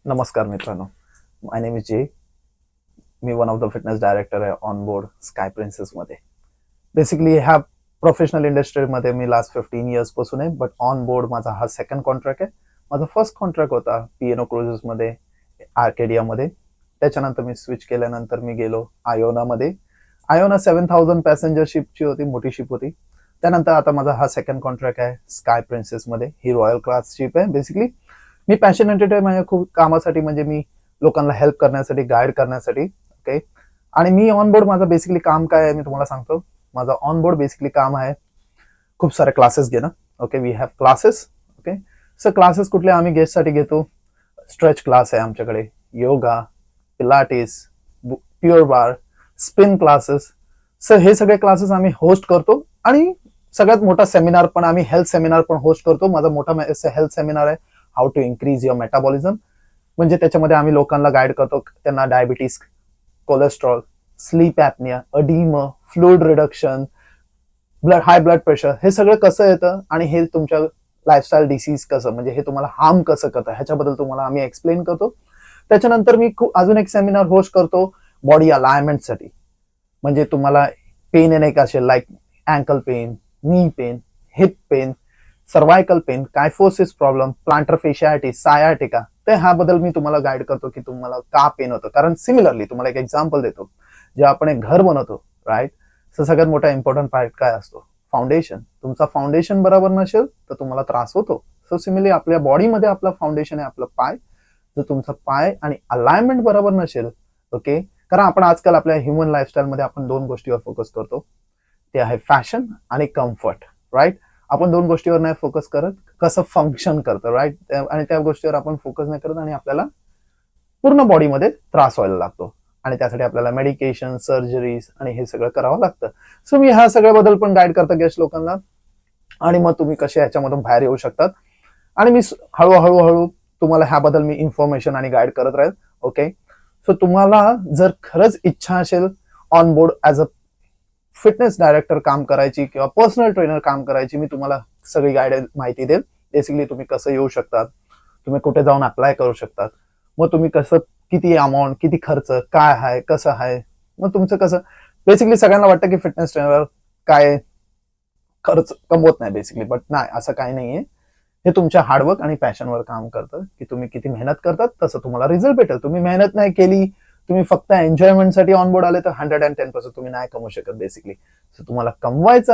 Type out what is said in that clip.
नमस्कार मित्रांनो, माय name is J. मी one of the fitness director आहे ऑन बोर्ड स्काय प्रिन्सेसमध्ये. बेसिकली ह्या प्रोफेशनल इंडस्ट्रीमध्ये मी लास्ट 15 इयर्स पासून आहे, बट ऑन बोर्ड माझा हा सेकंड कॉन्ट्रॅक्ट आहे. माझा फर्स्ट कॉन्ट्रॅक्ट होता P&O क्रुझेसमध्ये, आर्केडियामध्ये. त्याच्यानंतर मी स्विच केल्यानंतर मी गेलो आयोनामध्ये. आयोना 7,000 पॅसेंजर शिपची होती, मोठी शिप होती. त्यानंतर आता माझा हा सेकंड कॉन्ट्रॅक्ट आहे स्काय प्रिन्सेसमध्ये. ही रॉयल क्लास शिप आहे. बेसिकली मी पॅशनेटेड आहे माझ्या खूप कामासाठी, म्हणजे मी लोकांना हेल्प करण्यासाठी, गाईड करण्यासाठी. ओके. आणि मी ऑन बोर्ड माझं बेसिकली काम काय आहे मी तुम्हाला सांगतो. माझं ऑन बोर्ड बेसिकली काम आहे खूप सारे क्लासेस घेणं. Okay, we have classes. Okay, so classes कुठले आम्ही गेस्टसाठी घेतो. स्ट्रेच क्लास आहे आमच्याकडे, yoga, Pilates, pure bar, spin classes. So हे सगळे क्लासेस आम्ही होस्ट करतो. आणि सगळ्यात मोठा सेमिनार पण आम्ही हेल्थ सेमिनार पण होस्ट करतो. माझा मोठा हेल्थ सेमिनार आहे, how to increase your metabolism. म्हणजे त्याच्यामध्ये आम्ही लोकांना गाईड करतो, त्यांना diabetes, cholesterol, sleep apnoea, oedema, fluid reduction, high blood pressure, हे सगळं कसं येतं आणि हे तुमच्या लाईफस्टाईल डिसीज कसं, म्हणजे हे तुम्हाला हार्म कसं करतं ह्याच्याबद्दल तुम्हाला आम्ही एक्सप्लेन करतो. त्याच्यानंतर मी अजून एक सेमिनार होस्ट करतो बॉडी अलाइनमेंटसाठी. म्हणजे तुम्हाला पेन येणे का असेल, like ankle pain, knee pain, hip pain, cervical pain, kyphosis problem, plantar fasciitis, sciatica, तर ह्याबद्दल मी तुम्हाला गाईड करतो की तुम्हाला का पेन होतं. कारण सिमिलरली तुम्हाला एक एक्झाम्पल देतो. जेव्हा आपण एक घर बनवतो, राईट, तर सगळ्यात मोठा इम्पॉर्टंट पार्ट काय असतो, फाउंडेशन. तुमचा फाउंडेशन बरोबर नसेल तर तुम्हाला त्रास होतो. सो सिमिलरली आपल्या बॉडीमध्ये आपलं फाउंडेशन आहे आपलं पाय. जर तुमचा पाय आणि अलाइनमेंट बरोबर नसेल, ओके, कारण आपण आजकाल आपल्या ह्युमन लाईफस्टाईलमध्ये आपण दोन गोष्टीवर फोकस करतो, ते आहे फॅशन आणि कम्फर्ट, राईट. आपण दोन गोष्टीवर नाही फोकस करत, कसं फंक्शन करतं, राईट, आणि त्या गोष्टीवर आपण फोकस नाही करत आणि आपल्याला पूर्ण बॉडीमध्ये त्रास व्हायला लागतो. आणि त्यासाठी आपल्याला मेडिकेशन, सर्जरीज आणि हे सगळं करावं लागतं. सो मी ह्या सगळ्याबद्दल पण गाईड करतो गेस्ट लोकांना. आणि मग तुम्ही कसे ह्याच्यामधून बाहेर येऊ शकतात. आणि मी हळूहळू तुम्हाला ह्याबद्दल मी इन्फॉर्मेशन आणि गाईड करत राहील. ओके. सो तुम्हाला जर खरंच इच्छा असेल on board as a fitness director काम करायची किंवा पर्सनल ट्रेनर काम करायची, मी तुम्हाला सगळी गाईड माहिती देईल. बेसिकली तुम्ही कसं येऊ शकतात, तुम्ही कुठे जाऊन अप्लाय करू शकतात, मग तुम्ही कसं, किती अमाऊंट, किती खर्च, काय आहे, कसं आहे, मग तुमचं कसं. बेसिकली सगळ्यांना वाटतं की फिटनेस ट्रेनर काय खर्च कमवत नाही बेसिकली, बट नाही, असं काही नाहीये. हे तुमच्या हार्डवर्क आणि पॅशनवर काम करतं की तुम्ही किती मेहनत करतात तसं तुम्हाला रिझल्ट भेटेल. तुम्ही मेहनत नाही केली, तुम्ही फक्त एन्जॉयमेंटसाठी ऑन बोर्ड आले तर 110% तुम्ही नाही कमवू शकत बेसिकली. सो तुम्हाला कमवायचं